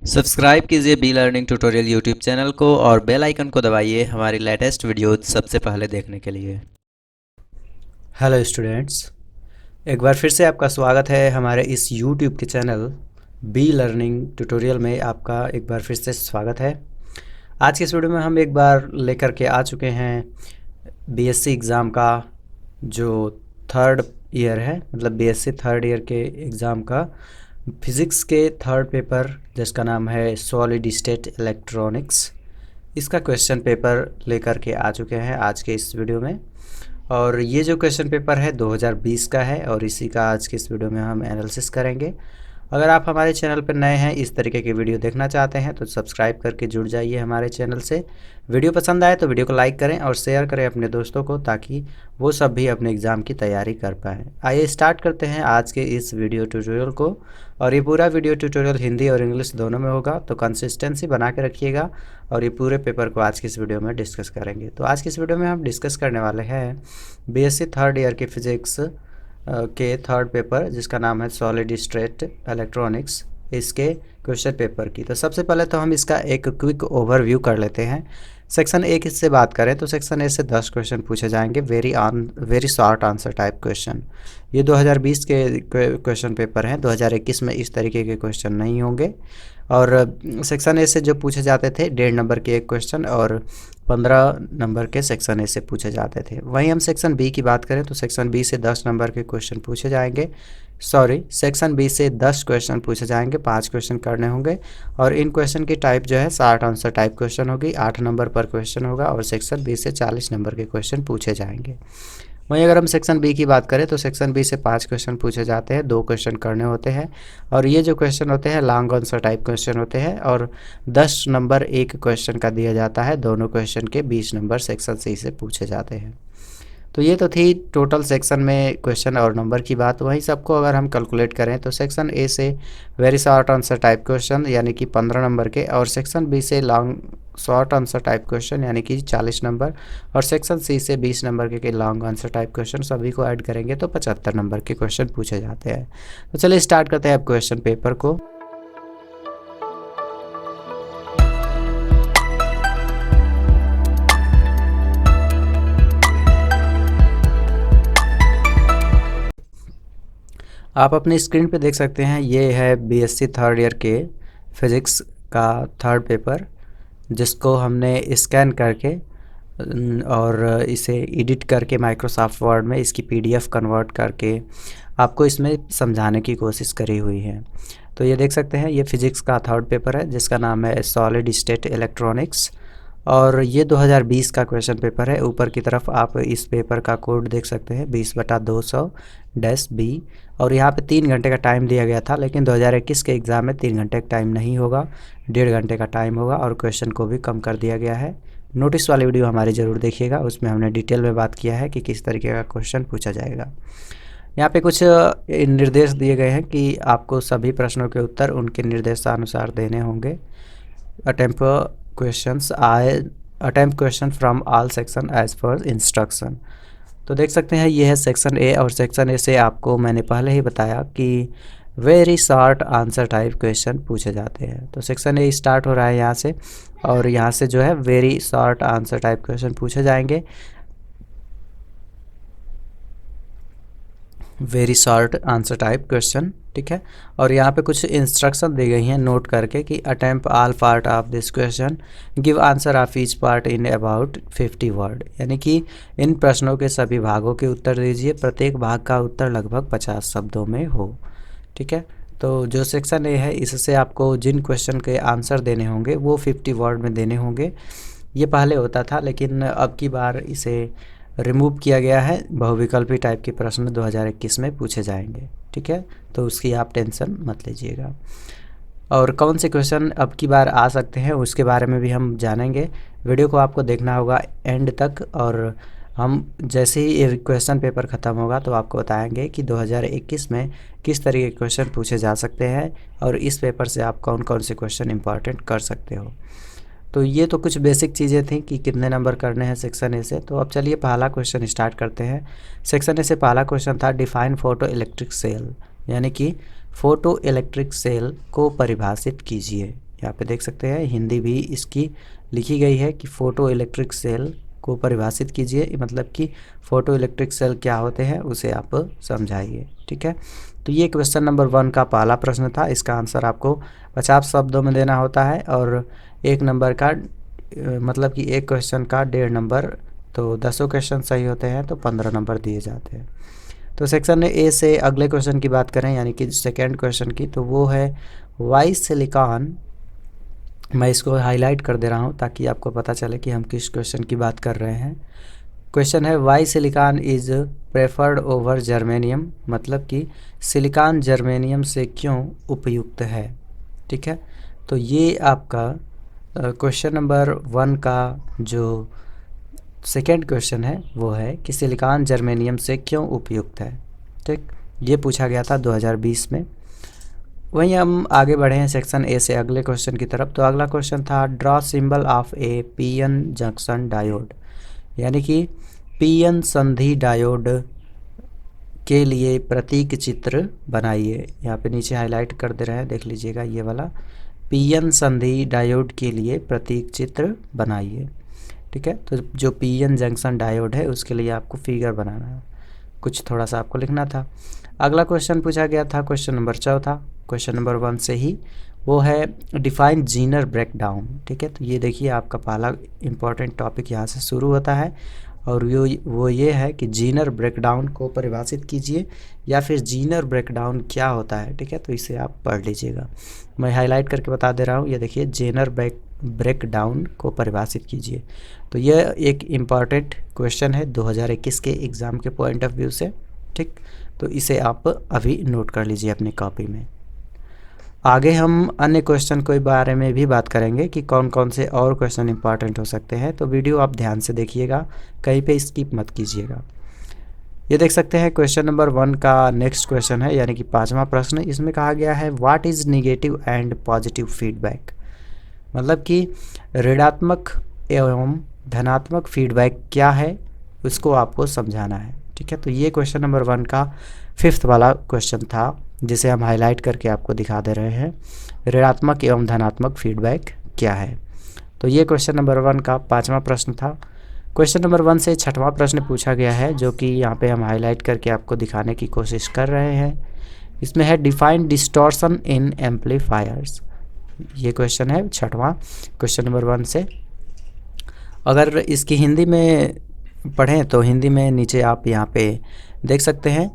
Subscribe कीजिए be learning tutorial YouTube channel को और बेल आइकन को दबाइए हमारी लेटेस्ट वीडियो सबसे पहले देखने के लिए। हेलो स्टूडेंट्स, एक बार फिर से आपका स्वागत है हमारे इस यूट्यूब के चैनल बी लर्निंग ट्यूटोरियल में। आपका एक बार फिर से स्वागत है। आज के इस वीडियो में हम एक बार लेकर के आ चुके हैं बीएससी एग्ज़ाम का जो थर्ड ईयर है, मतलब बीएससी थर्ड ईयर के एग्ज़ाम का फिज़िक्स के थर्ड पेपर जिसका नाम है सॉलिड स्टेट इलेक्ट्रॉनिक्स। इसका क्वेश्चन पेपर लेकर के आ चुके हैं आज के इस वीडियो में। और ये जो क्वेश्चन पेपर है 2020 का है और इसी का आज के इस वीडियो में हम एनालिसिस करेंगे। अगर आप हमारे चैनल पर नए हैं, इस तरीके की वीडियो देखना चाहते हैं तो सब्सक्राइब करके जुड़ जाइए हमारे चैनल से। वीडियो पसंद आए तो वीडियो को लाइक करें और शेयर करें अपने दोस्तों को, ताकि वो सब भी अपने एग्ज़ाम की तैयारी कर पाएँ। आइए स्टार्ट करते हैं आज के इस वीडियो ट्यूटोरियल को। और ये पूरा वीडियो ट्यूटोरियल हिंदी और इंग्लिश दोनों में होगा, तो कंसिस्टेंसी बना के रखिएगा। और ये पूरे पेपर को आज की इस वीडियो में डिस्कस करेंगे। तो आज की इस वीडियो में हम डिस्कस करने वाले हैं बीएससी थर्ड ईयर के फिज़िक्स के थर्ड पेपर जिसका नाम है सॉलिड स्टेट इलेक्ट्रॉनिक्स, इसके क्वेश्चन पेपर की। तो सबसे पहले तो हम इसका एक क्विक ओवरव्यू कर लेते हैं। सेक्शन ए से बात करें तो सेक्शन ए से 10 क्वेश्चन पूछे जाएंगे, very short answer type question. ये 2020 के क्वेश्चन पेपर हैं, 2021 में इस तरीके के क्वेश्चन नहीं होंगे। और सेक्शन ए से जो पूछे जाते थे 1.5 नंबर के एक क्वेश्चन और 15 नंबर के सेक्शन ए से पूछे जाते थे। वहीं हम सेक्शन बी की बात करें तो सेक्शन बी से 10 नंबर के क्वेश्चन पूछे जाएंगे। सेक्शन बी से 10 क्वेश्चन पूछे जाएंगे, 5 क्वेश्चन करने होंगे। और इन क्वेश्चन की टाइप जो है शॉर्ट आंसर टाइप क्वेश्चन होगी, 8 नंबर पर क्वेश्चन होगा और सेक्शन बी से 40 नंबर के क्वेश्चन पूछे जाएंगे। वहीं अगर हम सेक्शन बी की बात करें तो सेक्शन बी से 5 क्वेश्चन पूछे जाते हैं, 2 क्वेश्चन करने होते हैं। और ये जो क्वेश्चन होते हैं लॉन्ग आंसर टाइप क्वेश्चन होते हैं और 10 नंबर एक क्वेश्चन का दिया जाता है। दोनों क्वेश्चन के 20 नंबर सेक्शन सी से पूछे जाते हैं। तो ये तो थी टोटल सेक्शन में क्वेश्चन और नंबर की बात। वहीं सबको अगर हम कैलकुलेट करें तो सेक्शन ए से very short answer type question यानी कि 15 नंबर के, और सेक्शन बी से long short answer type question यानी कि 40 नंबर, और सेक्शन सी से 20 नंबर के लॉन्ग आंसर टाइप क्वेश्चन, सभी को ऐड करेंगे तो 75 नंबर के क्वेश्चन पूछे जाते हैं। तो चलिए स्टार्ट करते हैं अब क्वेश्चन पेपर को। आप अपनी स्क्रीन पे देख सकते हैं, ये है बीएससी थर्ड ईयर के फिज़िक्स का थर्ड पेपर, जिसको हमने स्कैन करके और इसे एडिट करके माइक्रोसॉफ्ट वर्ड में इसकी पीडीएफ कन्वर्ट करके आपको इसमें समझाने की कोशिश करी हुई है। तो ये देख सकते हैं, ये फिज़िक्स का थर्ड पेपर है जिसका नाम है सॉलिड स्टेट इलेक्ट्रॉनिक्स, और ये 2020 का क्वेश्चन पेपर है। ऊपर की तरफ आप इस पेपर का कोड देख सकते हैं 20/200-B, और यहाँ पे 3 घंटे का टाइम दिया गया था, लेकिन 2021 के एग्ज़ाम में 3 घंटे का टाइम नहीं होगा, 1.5 घंटे का टाइम होगा और क्वेश्चन को भी कम कर दिया गया है। नोटिस वाली वीडियो हमारी ज़रूर देखिएगा, उसमें हमने डिटेल में बात किया है कि किस तरीके का क्वेश्चन पूछा जाएगा। यहाँ पे कुछ निर्देश दिए गए हैं कि आपको सभी प्रश्नों के उत्तर उनके निर्देशानुसार देने होंगे। Attempt question from all section as per instruction. तो देख सकते हैं ये है सेक्शन ए, और सेक्शन ए से आपको मैंने पहले ही बताया कि very short answer type question पूछे जाते हैं। तो सेक्शन ए स्टार्ट हो रहा है यहाँ से, और यहाँ से जो है very short answer type question पूछे जाएंगे, very short answer type question, ठीक है। और यहाँ पे कुछ इंस्ट्रक्शन दी गई हैं नोट करके कि attempt all part of this question, give answer of each part in about 50 word, यानी कि इन प्रश्नों के सभी भागों के उत्तर दीजिए, प्रत्येक भाग का उत्तर लगभग 50 शब्दों में हो, ठीक है। तो जो सेक्शन ए है इससे आपको जिन क्वेश्चन के आंसर देने होंगे वो 50 वर्ड में देने होंगे। ये पहले होता था, लेकिन अब की बार इसे रिमूव किया गया है। बहुविकल्पी टाइप के प्रश्न 2021 में पूछे जाएंगे, ठीक है। तो उसकी आप टेंशन मत लीजिएगा। और कौन से क्वेश्चन अब की बार आ सकते हैं उसके बारे में भी हम जानेंगे। वीडियो को आपको देखना होगा एंड तक, और हम जैसे ही ये क्वेश्चन पेपर ख़त्म होगा तो आपको बताएंगे कि 2021 में किस तरीके के क्वेश्चन पूछे जा सकते हैं और इस पेपर से आप कौन कौन से क्वेश्चन इंपॉर्टेंट कर सकते हो। तो ये तो कुछ बेसिक चीज़ें थी कि कितने नंबर करने हैं सेक्शन ए से। तो अब चलिए पहला क्वेश्चन स्टार्ट करते हैं। सेक्शन ए से पहला क्वेश्चन था डिफाइन फोटो इलेक्ट्रिक सेल, यानी कि फोटो इलेक्ट्रिक सेल को परिभाषित कीजिए। यहाँ पे देख सकते हैं हिंदी भी इसकी लिखी गई है कि फोटो इलेक्ट्रिक सेल को परिभाषित कीजिए, मतलब कि फोटो इलेक्ट्रिक सेल क्या होते हैं उसे आप समझाइए। ठीक है, तो ये क्वेश्चन नंबर 1 का पहला प्रश्न था। इसका आंसर आपको 50 शब्दों में देना होता है और 1 नंबर का मतलब कि एक क्वेश्चन का 1.5 नंबर, तो 10 क्वेश्चन सही होते हैं तो 15 नंबर दिए जाते हैं। तो सेक्शन ए से अगले क्वेश्चन की बात करें यानी कि सेकेंड क्वेश्चन की, तो वो है वाई सिलिकॉन। मैं इसको हाईलाइट कर दे रहा हूँ ताकि आपको पता चले कि हम किस क्वेश्चन की बात कर रहे हैं। क्वेश्चन है why silicon is preferred over germanium, मतलब कि सिलिकॉन जर्मेनियम से क्यों उपयुक्त है। ठीक है, तो ये आपका क्वेश्चन नंबर 1 का जो सेकेंड क्वेश्चन है वो है कि सिलिकॉन जर्मेनियम से क्यों उपयुक्त है। ठीक, ये पूछा गया था 2020 में। वहीं हम आगे बढ़े हैं सेक्शन ए से अगले क्वेश्चन की तरफ। तो अगला क्वेश्चन था draw symbol of A PN junction diode, यानी कि पीएन संधि डायोड के लिए प्रतीक चित्र बनाइए। यहाँ पे नीचे हाईलाइट कर दे रहे हैं, देख लीजिएगा ये वाला, पीएन संधि डायोड के लिए प्रतीक चित्र बनाइए। ठीक है, तो जो पीएन जंक्शन डायोड है उसके लिए आपको फिगर बनाना है, कुछ थोड़ा सा आपको लिखना था। अगला क्वेश्चन पूछा गया था क्वेश्चन नंबर 4 क्वेश्चन नंबर 1 से ही, वो है डिफाइन जीनर ब्रेकडाउन। ठीक है, तो ये देखिए आपका पहला इंपॉर्टेंट टॉपिक यहाँ से शुरू होता है और वो ये है कि जीनर ब्रेकडाउन को परिभाषित कीजिए या फिर जीनर ब्रेकडाउन क्या होता है। ठीक है, तो इसे आप पढ़ लीजिएगा, मैं हाईलाइट करके बता दे रहा हूँ। ये देखिए जीनर ब्रेकडाउन को परिभाषित कीजिए। तो यह एक इम्पॉर्टेंट क्वेश्चन है 2021 के एग्ज़ाम के पॉइंट ऑफ व्यू से। ठीक, तो इसे आप अभी नोट कर लीजिए अपनी कॉपी में। आगे हम अन्य क्वेश्चन के बारे में भी बात करेंगे कि कौन कौन से और क्वेश्चन इंपॉर्टेंट हो सकते हैं, तो वीडियो आप ध्यान से देखिएगा, कहीं पे स्किप मत कीजिएगा। ये देख सकते हैं क्वेश्चन नंबर 1 का नेक्स्ट क्वेश्चन है यानी कि 5वां प्रश्न। इसमें कहा गया है what is negative and positive feedback, मतलब कि ऋणात्मक एवं धनात्मक फीडबैक क्या है उसको आपको समझाना है। ठीक है, तो ये क्वेश्चन नंबर 1 का 5th वाला क्वेश्चन था जिसे हम हाईलाइट करके आपको दिखा दे रहे हैं, ऋणात्मक एवं धनात्मक फीडबैक क्या है। तो ये क्वेश्चन नंबर 1 का 5वां प्रश्न था। क्वेश्चन नंबर 1 से 6वां प्रश्न पूछा गया है जो कि यहाँ पे हम हाईलाइट करके आपको दिखाने की कोशिश कर रहे हैं। इसमें है डिफाइन डिस्टॉर्शन इन एम्पलीफायर्स, ये क्वेश्चन है 6वां क्वेश्चन नंबर 1 से। अगर इसकी हिंदी में पढ़ें तो हिंदी में नीचे आप यहाँ पे देख सकते हैं,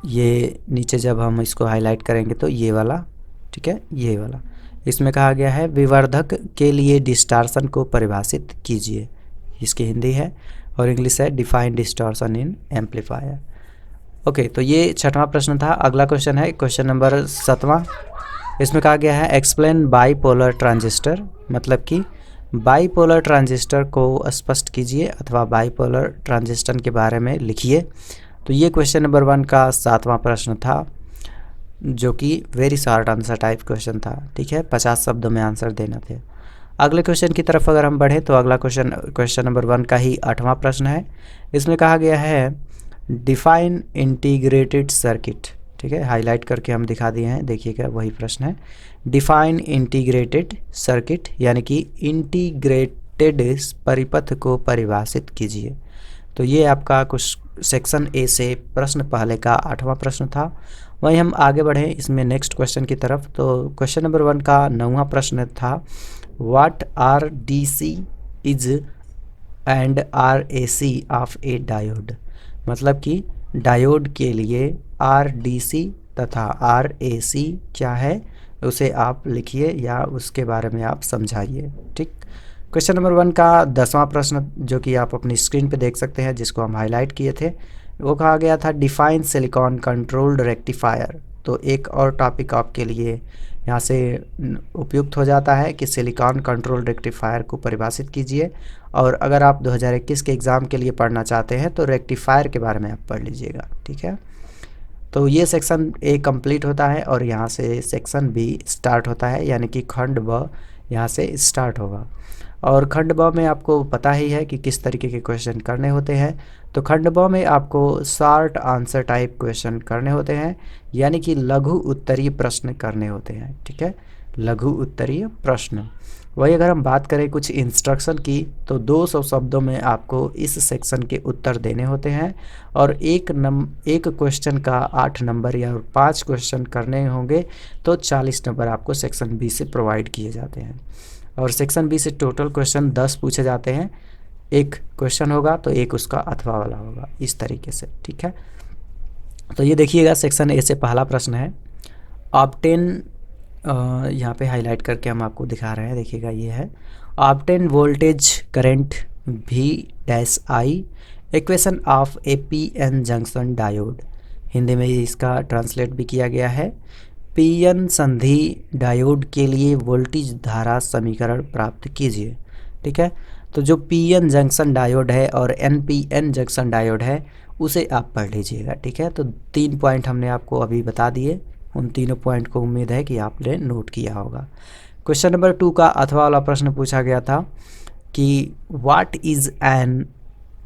ये नीचे जब हम इसको हाईलाइट करेंगे तो ये वाला, ठीक है, ये वाला, इसमें कहा गया है विवर्धक के लिए डिस्टॉर्शन को परिभाषित कीजिए। इसकी हिंदी है और इंग्लिश है डिफाइन डिस्टॉर्शन इन एम्पलीफायर। ओके, तो ये 6वां प्रश्न था। अगला क्वेश्चन है क्वेश्चन नंबर 7वां। इसमें कहा गया है एक्सप्लेन बाईपोलर ट्रांजिस्टर, मतलब कि बाईपोलर ट्रांजिस्टर को स्पष्ट कीजिए अथवा बाईपोलर ट्रांजिस्टर के बारे में लिखिए। तो ये क्वेश्चन नंबर 1 का 7वां प्रश्न था जो कि very short answer type question था। ठीक है, 50 शब्दों में आंसर देना थे। अगले क्वेश्चन की तरफ अगर हम बढ़ें तो अगला क्वेश्चन नंबर 1 का ही 8वां प्रश्न है। इसमें कहा गया है डिफाइन इंटीग्रेटेड सर्किट। ठीक है, हाईलाइट करके हम दिखा दिए हैं, देखिएगा वही प्रश्न है। डिफाइन इंटीग्रेटेड सर्किट यानी कि इंटीग्रेटेड परिपथ को परिभाषित कीजिए। तो ये आपका कुछ सेक्शन ए से प्रश्न पहले का 8वां प्रश्न था। वहीं हम आगे बढ़े इसमें नेक्स्ट क्वेश्चन की तरफ। तो क्वेश्चन नंबर 1 का 9वां प्रश्न था what are D C is and R A C of a diode, मतलब कि डायोड के लिए आर डी सी तथा आर ए सी क्या है उसे आप लिखिए या उसके बारे में आप समझाइए। ठीक, क्वेश्चन नंबर 1 का 10वां प्रश्न जो कि आप अपनी स्क्रीन पे देख सकते हैं जिसको हम हाईलाइट किए थे, वो कहा गया था डिफाइन सिलिकॉन कंट्रोल्ड रेक्टिफायर। तो एक और टॉपिक आपके लिए यहाँ से उपयुक्त हो जाता है कि सिलिकॉन कंट्रोल्ड रेक्टिफायर को परिभाषित कीजिए। और अगर आप 2021 के एग्ज़ाम के लिए पढ़ना चाहते हैं तो रेक्टिफायर के बारे में आप पढ़ लीजिएगा। ठीक है, तो ये सेक्शन ए कंप्लीट होता है और यहाँ से सेक्शन बी स्टार्ट होता है, यानी कि खंड ब यहाँ से स्टार्ट होगा। और खंड ब में आपको पता ही है कि किस तरीके के क्वेश्चन करने होते हैं। तो खंड ब में आपको शॉर्ट आंसर टाइप क्वेश्चन करने होते हैं, यानी कि लघु उत्तरीय प्रश्न करने होते हैं। ठीक है, लघु उत्तरीय प्रश्न। वही अगर हम बात करें कुछ इंस्ट्रक्शन की तो 200 शब्दों में आपको इस सेक्शन के उत्तर देने होते हैं और एक क्वेश्चन का 8 नंबर या 5 क्वेश्चन करने होंगे तो 40 नंबर आपको सेक्शन बी से प्रोवाइड किए जाते हैं। और सेक्शन बी से टोटल क्वेश्चन 10 पूछे जाते हैं, एक क्वेश्चन होगा तो एक उसका अथवा वाला होगा, इस तरीके से, ठीक है। तो ये देखिएगा सेक्शन ए से पहला प्रश्न है, ऑब्टेन, यहाँ पे हाईलाइट करके हम आपको दिखा रहे हैं, देखिएगा ये है, obtain voltage current V dash I equation of a P N junction diode. Hindi में इसका ट्रांसलेट भी किया गया है, पीएन संधि डायोड के लिए वोल्टेज धारा समीकरण प्राप्त कीजिए, ठीक है। तो जो पीएन जंक्शन डायोड है और एनपीएन जंक्शन डायोड है उसे आप पढ़ लीजिएगा, ठीक है। तो 3 पॉइंट हमने आपको अभी बता दिए, उन तीनों पॉइंट को उम्मीद है कि आपने नोट किया होगा। क्वेश्चन नंबर 2 का अथवा वाला प्रश्न पूछा गया था कि what is an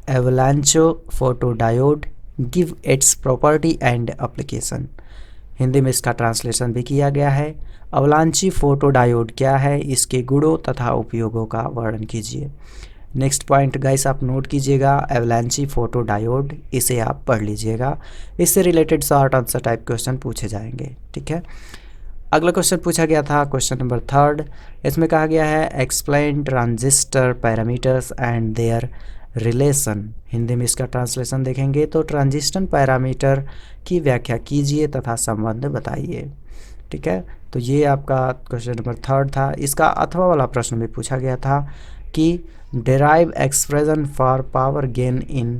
avalanche photodiode, give its property and application. Hindi में इसका ट्रांसलेशन भी किया गया है, अवलांची फोटोडायोड क्या है, इसके गुणों तथा उपयोगों का वर्णन कीजिए। नेक्स्ट पॉइंट गाइस आप नोट कीजिएगा, एवलांची फोटोडायोड, इसे आप पढ़ लीजिएगा, इससे related short answer type question पूछे जाएंगे, ठीक है। अगला क्वेश्चन पूछा गया था क्वेश्चन नंबर 3, इसमें कहा गया है explain transistor parameters and there relation. Hindi में इसका ट्रांसलेशन देखेंगे तो ट्रांजिस्टर पैरामीटर की व्याख्या कीजिए तथा संबंध बताइए, ठीक है। तो ये आपका क्वेश्चन नंबर 3 था। इसका अथवा वाला प्रश्न भी पूछा गया था कि derive expression for power gain in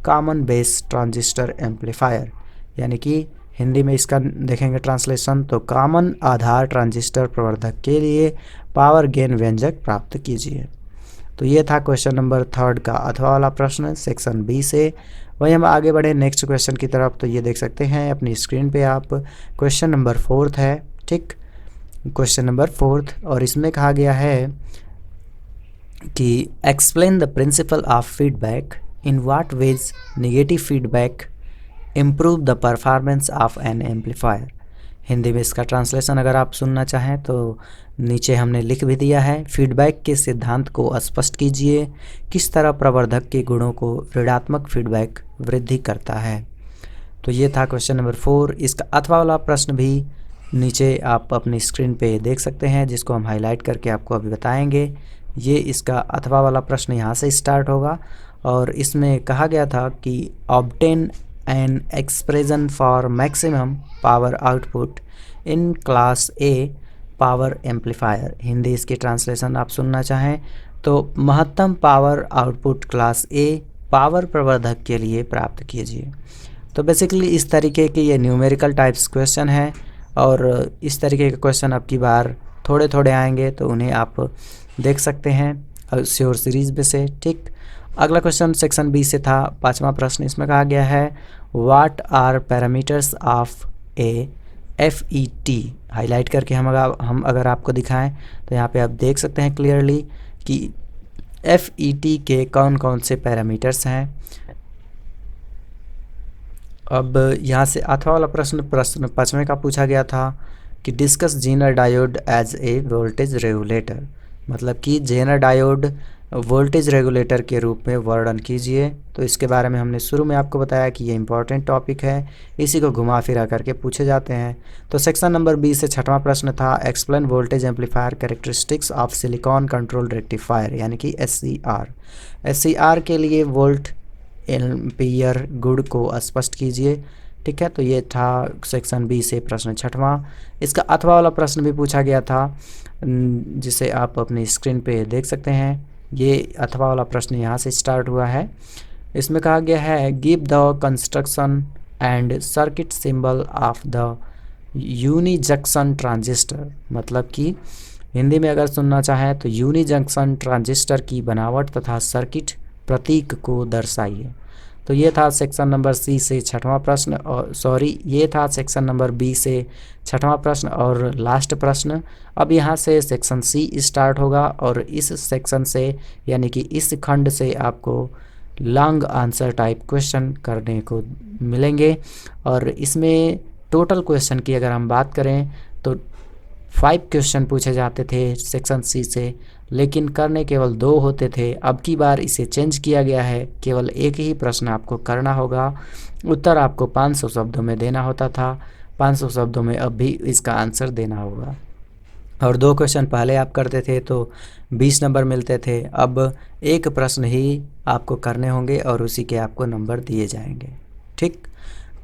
common base transistor amplifier, यानी कि हिंदी में इसका देखेंगे ट्रांसलेशन तो कॉमन आधार ट्रांजिस्टर प्रवर्धक के लिए पावर गेन व्यंजक प्राप्त कीजिए। तो ये था क्वेश्चन नंबर 3 का अथवा वाला प्रश्न सेक्शन बी से। वहीं हम आगे बढ़े नेक्स्ट क्वेश्चन की तरफ, तो ये देख सकते हैं अपनी स्क्रीन पे आप, क्वेश्चन नंबर 4 है, ठीक, क्वेश्चन नंबर 4, और इसमें कहा गया है कि explain the principle of feedback, in what ways negative feedback improve the performance of an amplifier. Hindi में इसका ट्रांसलेशन अगर आप सुनना चाहें तो नीचे हमने लिख भी दिया है, फीडबैक के सिद्धांत को स्पष्ट कीजिए, किस तरह प्रवर्धक के गुणों को ऋणात्मक फीडबैक वृद्धि करता है। तो ये था क्वेश्चन नंबर 4। इसका अथवा वाला प्रश्न भी नीचे आप अपनी स्क्रीन पे देख सकते हैं, जिसको हम हाईलाइट करके आपको अभी बताएंगे। ये इसका अथवा वाला प्रश्न यहाँ से स्टार्ट होगा और इसमें कहा गया था कि obtain an expression for maximum power output in class A power amplifier. Hindi इसकी ट्रांसलेशन आप सुनना चाहें तो महत्तम power output class A power प्रवर्धक के लिए प्राप्त कीजिए। तो बेसिकली इस तरीके के ये न्यूमेरिकल टाइप्स क्वेश्चन है और इस तरीके के क्वेश्चन अब की बार थोड़े थोड़े आएंगे, तो उन्हें आप देख सकते हैं श्योर सीरीज में से, ठीक। अगला क्वेश्चन सेक्शन बी से था 5वां प्रश्न। इसमें कहा गया है what are parameters of a FET। Highlight करके हम अगर आपको दिखाएं तो यहाँ पे आप देख सकते हैं क्लियरली कि FET के कौन कौन से पैरामीटर्स हैं। अब यहाँ से अथवा वाला प्रश्न 5वें का पूछा गया था कि discuss zener diode as a voltage regulator, मतलब कि जेनर डायोड वोल्टेज रेगुलेटर के रूप में वर्णन कीजिए। तो इसके बारे में हमने शुरू में आपको बताया कि ये इंपॉर्टेंट टॉपिक है, इसी को घुमा फिरा करके पूछे जाते हैं। तो सेक्शन नंबर 20 से 6वां प्रश्न था explain voltage amplifier characteristics of silicon control rectifier, यानी कि SCR। SCR के लिए वोल्ट एम्पियर गुण को स्पष्ट कीजिए, ठीक है। तो ये था सेक्शन बी से प्रश्न 6वां। इसका अथवा वाला प्रश्न भी पूछा गया था, जिसे आप अपनी स्क्रीन पे देख सकते हैं। ये अथवा वाला प्रश्न यहाँ से स्टार्ट हुआ है। इसमें कहा गया है give the construction and circuit symbol of the unijunction transistor, मतलब कि हिंदी में अगर सुनना चाहें तो यूनी जंक्शन ट्रांजिस्टर की बनावट तथा सर्किट प्रतीक को दर्शाइए। तो ये था सेक्शन नंबर सी से 6वां प्रश्न, और ये था सेक्शन नंबर बी से 6वां प्रश्न और लास्ट प्रश्न। अब यहाँ से सेक्शन सी स्टार्ट होगा और इस सेक्शन से यानी कि इस खंड से आपको लॉन्ग आंसर टाइप क्वेश्चन करने को मिलेंगे। और इसमें टोटल क्वेश्चन की अगर हम बात करें तो 5 क्वेश्चन पूछे जाते थे सेक्शन सी से, लेकिन करने केवल 2 होते थे। अब की बार इसे चेंज किया गया है, केवल एक ही प्रश्न आपको करना होगा। उत्तर आपको 500 शब्दों में देना होता था, 500 शब्दों में अब भी इसका आंसर देना होगा। और 2 क्वेश्चन पहले आप करते थे तो 20 नंबर मिलते थे, अब एक प्रश्न ही आपको करने होंगे और उसी के आपको नंबर दिए जाएंगे। ठीक,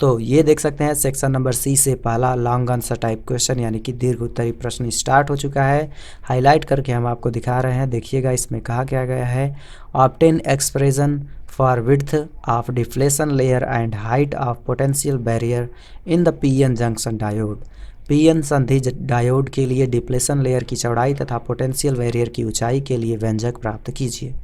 तो ये देख सकते हैं सेक्शन नंबर सी से पहला लॉन्ग आंसर टाइप क्वेश्चन यानी कि दीर्घ उत्तरी प्रश्न स्टार्ट हो चुका है। हाईलाइट करके हम आपको दिखा रहे हैं, देखिएगा इसमें कहा क्या गया है। Obtain expression for width of deflation layer and height of potential barrier in the PN junction diode. PN संधि डायोड के लिए डिप्लेशन लेयर की चौड़ाई तथा पोटेंशियल बैरियर की ऊंचाई के लिए व्यंजक प्राप्त कीजिए।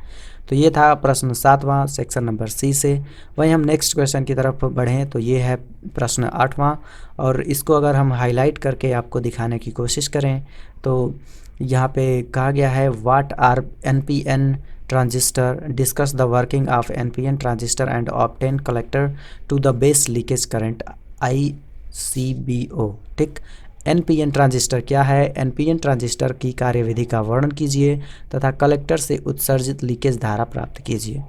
तो ये था प्रश्न 7वां सेक्शन नंबर सी से। वहीं हम नेक्स्ट क्वेश्चन की तरफ बढ़ें तो ये है प्रश्न 8वां, और इसको अगर हम हाईलाइट करके आपको दिखाने की कोशिश करें तो यहाँ पे कहा गया है what are NPN transistor, discuss the working of NPN transistor and obtain collector to the base leakage current ICBO। ठीक, एनपीएन ट्रांजिस्टर क्या है, एनपीएन ट्रांजिस्टर की कार्यविधि का वर्णन कीजिए तथा कलेक्टर से उत्सर्जित लीकेज धारा प्राप्त कीजिए।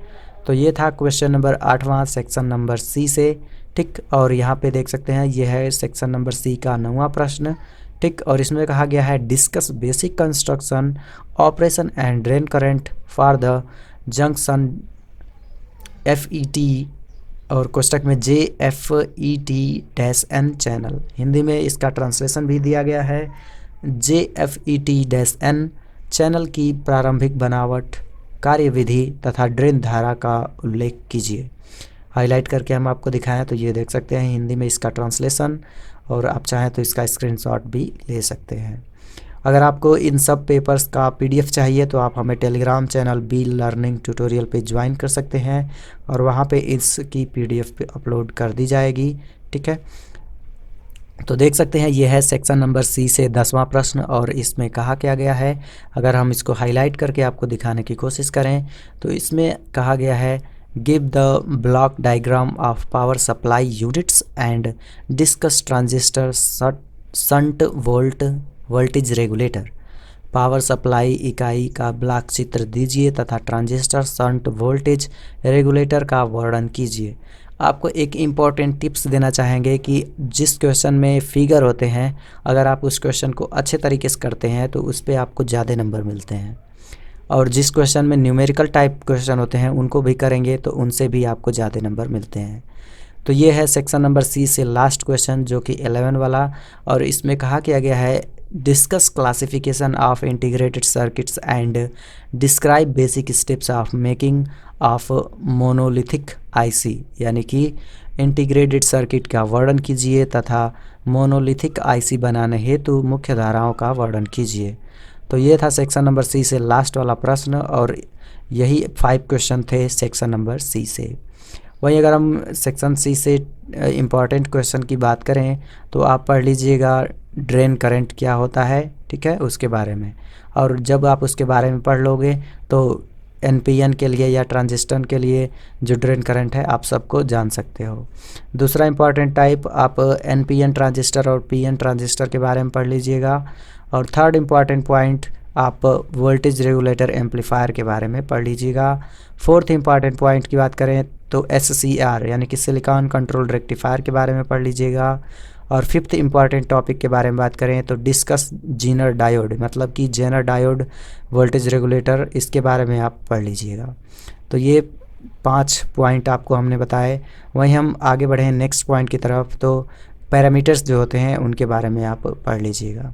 तो ये था क्वेश्चन नंबर 8वां सेक्शन नंबर सी से। ठीक, और यहाँ पे देख सकते हैं ये है सेक्शन नंबर सी का 9वां प्रश्न। ठीक, और इसमें कहा गया है discuss basic construction operation and drain current for the junction FET और कोष्टक में JFET-N चैनल। हिंदी में इसका ट्रांसलेशन भी दिया गया है। JFET-N चैनल की प्रारंभिक बनावट, कार्यविधि तथा ड्रेन धारा का उल्लेख कीजिए। हाईलाइट करके हम आपको दिखाएं तो ये देख सकते हैं हिंदी में इसका ट्रांसलेशन, और आप चाहें तो इसका स्क्रीनशॉट भी ले सकते हैं। अगर आपको इन सब पेपर्स का PDF चाहिए तो आप हमें Telegram channel be learning tutorial पे ज्वाइन कर सकते हैं और वहाँ पे इसकी PDF पे अपलोड कर दी जाएगी। ठीक है, तो देख सकते हैं ये है सेक्शन नंबर सी से 10वां प्रश्न, और इसमें कहा क्या गया है। अगर हम इसको हाईलाइट करके आपको दिखाने की कोशिश करें तो इसमें कहा गया है give the block diagram of power supply units and discuss transistor shunt voltage regulator. Power supply इकाई का ब्लॉक चित्र दीजिए तथा ट्रांजिस्टर शंट वोल्टेज रेगुलेटर का वर्णन कीजिए। आपको एक इम्पॉर्टेंट टिप्स देना चाहेंगे कि जिस क्वेश्चन में फिगर होते हैं, अगर आप उस क्वेश्चन को अच्छे तरीके से करते हैं तो उस पर आपको ज़्यादा नंबर मिलते हैं, और जिस क्वेश्चन में न्यूमेरिकल टाइप क्वेश्चन होते हैं उनको भी करेंगे तो उनसे भी आपको ज़्यादा नंबर मिलते हैं। तो ये है सेक्शन नंबर सी से लास्ट क्वेश्चन जो कि 11 वाला, और इसमें कहा किया गया है discuss classification of integrated circuits and describe basic steps of making of monolithic IC, यानी कि इंटीग्रेटेड सर्किट का वर्णन कीजिए तथा मोनोलिथिक IC बनाने हेतु मुख्य धाराओं का वर्णन कीजिए। तो ये था सेक्शन नंबर सी से लास्ट वाला प्रश्न, और यही 5 क्वेश्चन थे सेक्शन नंबर सी से। वहीं अगर हम सेक्शन सी से इम्पॉर्टेंट क्वेश्चन की बात करें तो आप पढ़ लीजिएगा ड्रेन करंट क्या होता है, ठीक है, उसके बारे में। और जब आप उसके बारे में पढ़ लोगे तो NPN के लिए या ट्रांजिस्टर के लिए जो ड्रेन करंट है आप सबको जान सकते हो। दूसरा इम्पॉर्टेंट टाइप आप NPN ट्रांजिस्टर और PN ट्रांजिस्टर के बारे में पढ़ लीजिएगा। और थर्ड इम्पॉर्टेंट पॉइंट आप वोल्टेज रेगुलेटर एम्पलीफायर के बारे में पढ़ लीजिएगा। फोर्थ इम्पॉर्टेंट पॉइंट की बात करें तो SCR यानी कि सिलिकॉन कंट्रोल रेक्टिफायर के बारे में पढ़ लीजिएगा। और फिफ्थ इम्पॉर्टेंट टॉपिक के बारे में बात करें तो डिस्कस जेनर डायोड, मतलब कि जेनर डायोड वोल्टेज रेगुलेटर, इसके बारे में आप पढ़ लीजिएगा। तो ये 5 पॉइंट आपको हमने बताए। वहीं हम आगे बढ़ें नेक्स्ट पॉइंट की तरफ, तो पैरामीटर्स जो होते हैं उनके बारे में आप पढ़ लीजिएगा।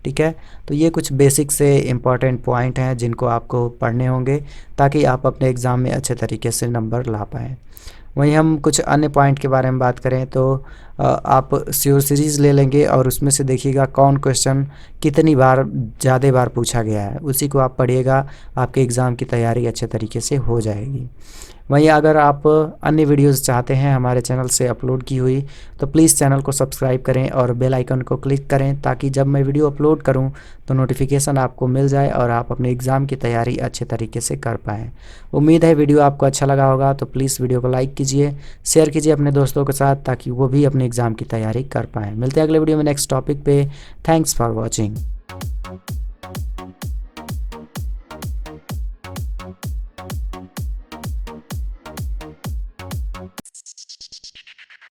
ठीक है, तो ये कुछ बेसिक से इम्पॉर्टेंट पॉइंट हैं जिनको आपको पढ़ने होंगे ताकि आप अपने एग्ज़ाम में अच्छे तरीके से नंबर ला पाएँ। वहीं हम कुछ अन्य पॉइंट के बारे में बात करें तो आप श्योर सीरीज़ ले लेंगे और उसमें से देखिएगा कौन क्वेश्चन कितनी बार ज़्यादा बार पूछा गया है, उसी को आप पढ़िएगा, आपके एग्ज़ाम की तैयारी अच्छे तरीके से हो जाएगी। वहीं अगर आप अन्य वीडियोस चाहते हैं हमारे चैनल से अपलोड की हुई तो प्लीज़ चैनल को सब्सक्राइब करें और बेल आइकन को क्लिक करें ताकि जब मैं वीडियो अपलोड करूं तो नोटिफिकेशन आपको मिल जाए और आप अपने एग्ज़ाम की तैयारी अच्छे तरीके से कर पाएँ। उम्मीद है वीडियो आपको अच्छा लगा होगा, तो प्लीज़ वीडियो को लाइक कीजिए, शेयर कीजिए अपने दोस्तों के साथ ताकि वो भी अपने एग्ज़ाम की तैयारी कर पाएँ। मिलते हैं अगले वीडियो में नेक्स्ट टॉपिक पे। Thanks for watching.